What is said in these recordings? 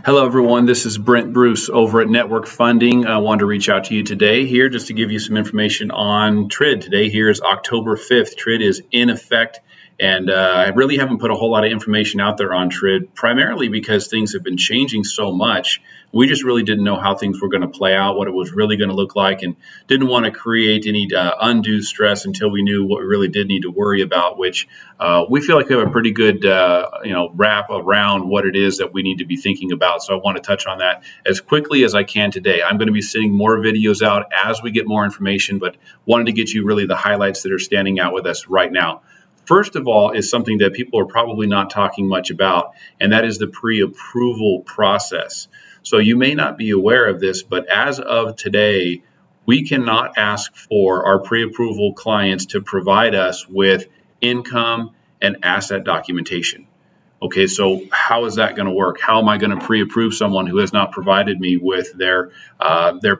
Hello, everyone. This is Brent Bruce over at Network Funding. I wanted to reach out to you today here just to give you some information on TRID. Today here is October 5th. TRID is in effect, and I really haven't put a whole lot of information out there on TRID, primarily because things have been changing so much. We just really didn't know how things were going to play out, what it was really going to look like, and didn't want to create any undue stress until we knew what we really did need to worry about, which we feel like we have a pretty good wrap around what it is that we need to be thinking about. So I want to touch on that as quickly as I can today. I'm going to be sending more videos out as we get more information, but wanted to get you really the highlights that are standing out with us right now. First of all is something that people are probably not talking much about, and that is the pre-approval process. So you may not be aware of this, but as of today, we cannot ask for our pre-approval clients to provide us with income and asset documentation. Okay, so how is that going to work? How am I going to pre-approve someone who has not provided me with their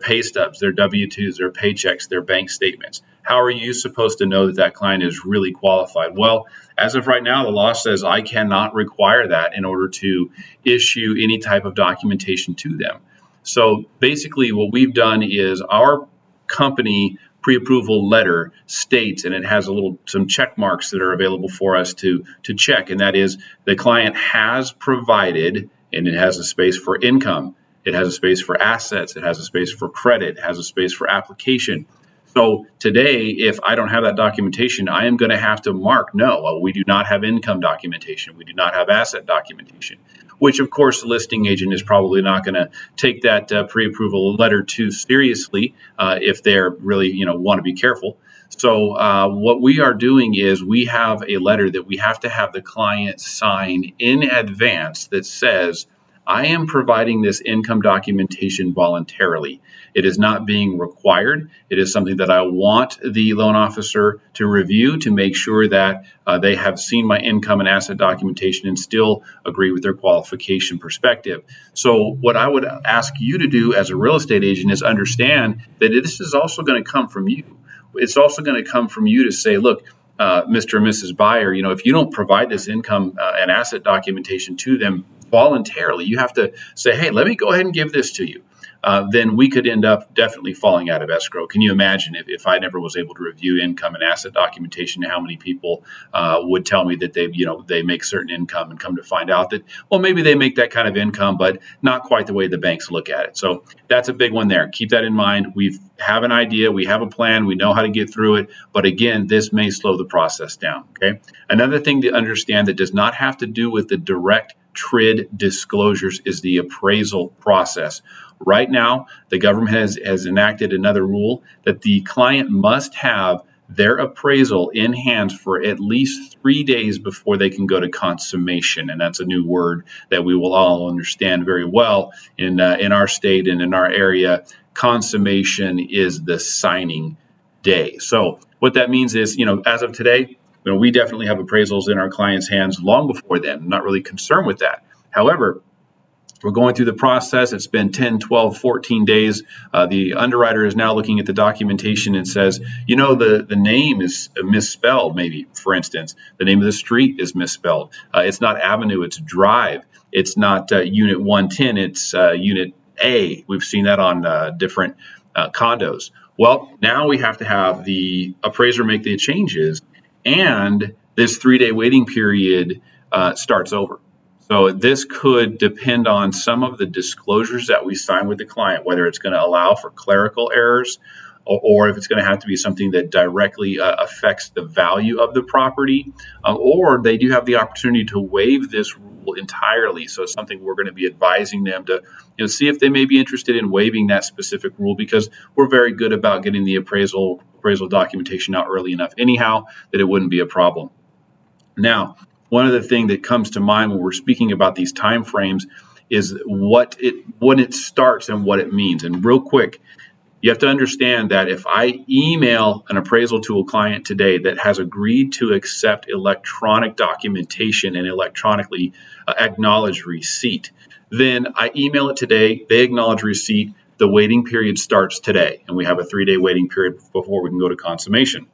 pay stubs, their W-2s, their paychecks, their bank statements? How are you supposed to know that that client is really qualified? Well, as of right now, the law says I cannot require that in order to issue any type of documentation to them. So basically what we've done is our company pre-approval letter states, and it has some check marks that are available for us to check, and that is the client has provided, and it has a space for income, it has a space for assets, it has a space for credit, it has a space for application. So today, if I don't have that documentation, I am going to have to mark, no, we do not have income documentation, we do not have asset documentation, which of course the listing agent is probably not going to take that pre-approval letter too seriously if they're really, want to be careful. So what we are doing is we have a letter that we have to have the client sign in advance that says, I am providing this income documentation voluntarily. It is not being required. It is something that I want the loan officer to review to make sure that they have seen my income and asset documentation and still agree with their qualification perspective. So what I would ask you to do as a real estate agent is understand that this is also going to come from you. It's also going to come from you to say, look, Mr. and Mrs. Buyer, if you don't provide this income and asset documentation to them voluntarily, you have to say, hey, let me go ahead and give this to you. Then we could end up definitely falling out of escrow. Can you imagine if I never was able to review income and asset documentation, how many people would tell me that they make certain income and come to find out that, well, maybe they make that kind of income, but not quite the way the banks look at it. So that's a big one there. Keep that in mind. We have an idea, we have a plan, we know how to get through it. But again, this may slow the process down. Okay. Another thing to understand that does not have to do with the direct TRID disclosures is the appraisal process. Right now, the government has enacted another rule that the client must have their appraisal in hand for at least 3 days before they can go to consummation. And that's a new word that we will all understand very well in our state and in our area. Consummation is the signing day. So what that means is, as of today, we definitely have appraisals in our clients' hands long before then. I'm not really concerned with that. However, we're going through the process. It's been 10, 12, 14 days. The underwriter is now looking at the documentation and says, the name is misspelled, maybe, for instance. The name of the street is misspelled. It's not Avenue, it's Drive. It's not Unit 110, it's Unit A. We've seen that on different condos. Well, now we have to have the appraiser make the changes, and this 3-day waiting period starts over. So this could depend on some of the disclosures that we sign with the client, whether it's going to allow for clerical errors or if it's going to have to be something that directly affects the value of the property, or they do have the opportunity to waive this rule entirely. So it's something we're going to be advising them to see if they may be interested in waiving that specific rule, because we're very good about getting the appraisal documentation out early enough anyhow that it wouldn't be a problem. Now, one other thing that comes to mind when we're speaking about these time frames is when it starts and what it means. And real quick, you have to understand that if I email an appraisal to a client today that has agreed to accept electronic documentation and electronically acknowledge receipt, then I email it today, they acknowledge receipt, the waiting period starts today, and we have a 3-day waiting period before we can go to consummation.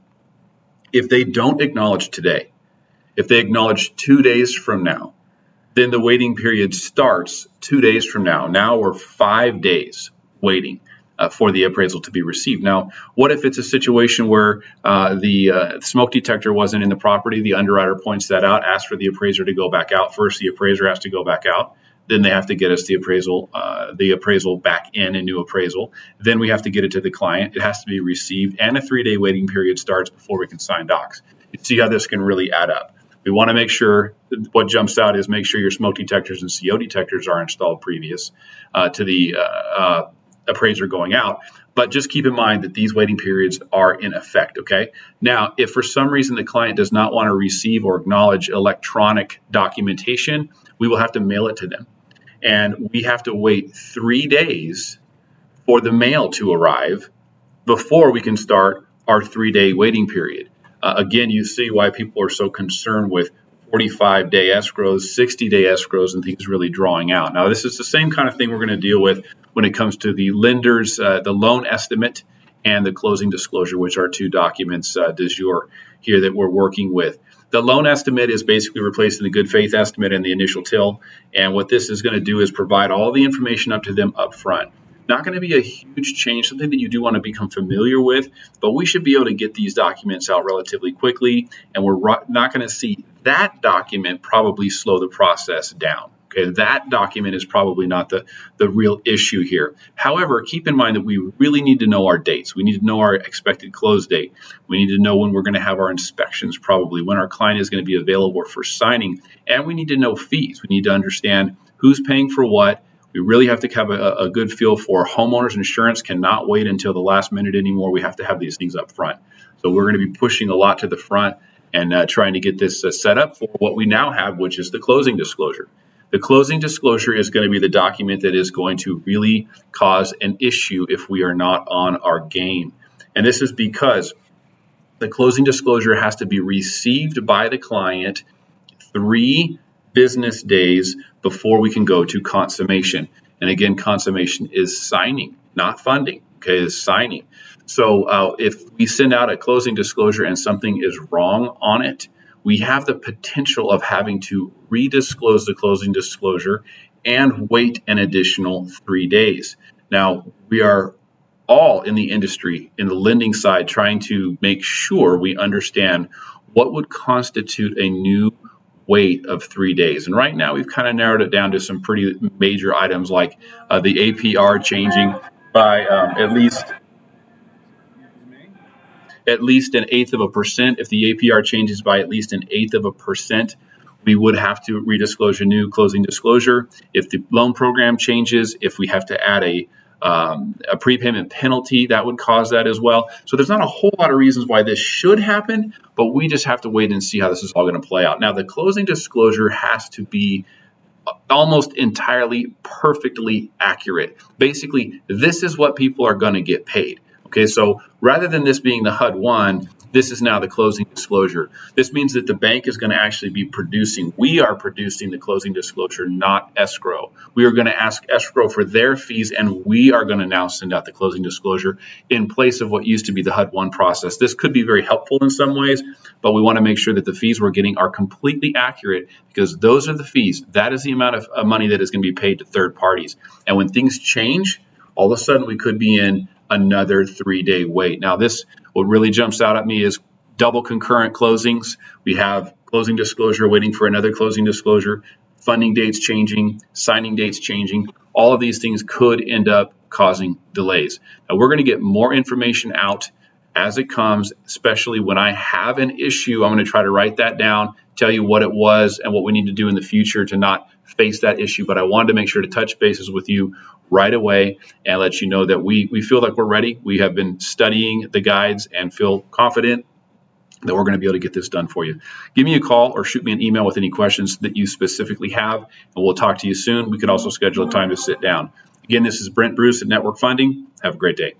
If they don't acknowledge today, if they acknowledge 2 days from now, then the waiting period starts 2 days from now. Now we're 5 days waiting for the appraisal to be received. Now, what if it's a situation where the smoke detector wasn't in the property? The underwriter points that out, asks for the appraiser to go back out first. The appraiser has to go back out. Then they have to get us the appraisal back in, a new appraisal. Then we have to get it to the client. It has to be received, and a 3-day waiting period starts before we can sign docs. You see how this can really add up. We want to make sure, what jumps out is make sure your smoke detectors and CO detectors are installed previous to the appraiser going out. But just keep in mind that these waiting periods are in effect, okay? Now, if for some reason the client does not want to receive or acknowledge electronic documentation, we will have to mail it to them. And we have to wait 3 days for the mail to arrive before we can start our 3-day waiting period. Again, you see why people are so concerned with 45-day escrows, 60-day escrows, and things really drawing out. Now, this is the same kind of thing we're going to deal with when it comes to the lender's, the loan estimate and the closing disclosure, which are two documents du jour here that we're working with. The loan estimate is basically replacing the good faith estimate and the initial till. And what this is going to do is provide all the information up to them up front. Not going to be a huge change, something that you do want to become familiar with, but we should be able to get these documents out relatively quickly, and we're not going to see that document probably slow the process down. Okay, that document is probably not the real issue here. However, keep in mind that we really need to know our dates. We need to know our expected close date. We need to know when we're going to have our inspections, probably when our client is going to be available for signing, and we need to know fees. We need to understand who's paying for what. We really have to have a good feel for homeowners insurance. Cannot wait until the last minute anymore. We have to have these things up front. So we're going to be pushing a lot to the front and trying to get this set up for what we now have, which is the closing disclosure. The closing disclosure is going to be the document that is going to really cause an issue if we are not on our game. And this is because the closing disclosure has to be received by the client 3 business days before we can go to consummation. And again, consummation is signing, not funding, okay, is signing. So if we send out a closing disclosure and something is wrong on it, we have the potential of having to redisclose the closing disclosure and wait an additional 3 days. Now, we are all in the industry, in the lending side, trying to make sure we understand what would constitute a new wait of 3 days. And right now we've kind of narrowed it down to some pretty major items like the APR changing by at least 0.1%. If the APR changes by at least 0.1%, we would have to redisclose a new closing disclosure. If the loan program changes, if we have to add a prepayment penalty, that would cause that as well. So there's not a whole lot of reasons why this should happen, but we just have to wait and see how this is all going to play out. Now, the closing disclosure has to be almost entirely perfectly accurate. Basically, this is what people are going to get paid. Okay, so rather than this being the HUD-1, this is now the closing disclosure. This means that the bank is going to actually be producing, we are producing the closing disclosure, not escrow. We are going to ask escrow for their fees, and we are going to now send out the closing disclosure in place of what used to be the HUD-1 process. This could be very helpful in some ways, but we want to make sure that the fees we're getting are completely accurate, because those are the fees. That is the amount of money that is going to be paid to third parties. And when things change, all of a sudden we could be in another 3-day wait. Now, what really jumps out at me is double concurrent closings. We have closing disclosure waiting for another closing disclosure, funding dates changing, signing dates changing. All of these things could end up causing delays. Now, we're going to get more information out as it comes, especially when I have an issue. I'm going to try to write that down, tell you what it was and what we need to do in the future to not face that issue. But I wanted to make sure to touch bases with you right away and let you know that we feel like we're ready. We have been studying the guides and feel confident that we're going to be able to get this done for you. Give me a call or shoot me an email with any questions that you specifically have, and we'll talk to you soon. We could also schedule a time to sit down. Again, this is Brent Bruce at Network Funding. Have a great day.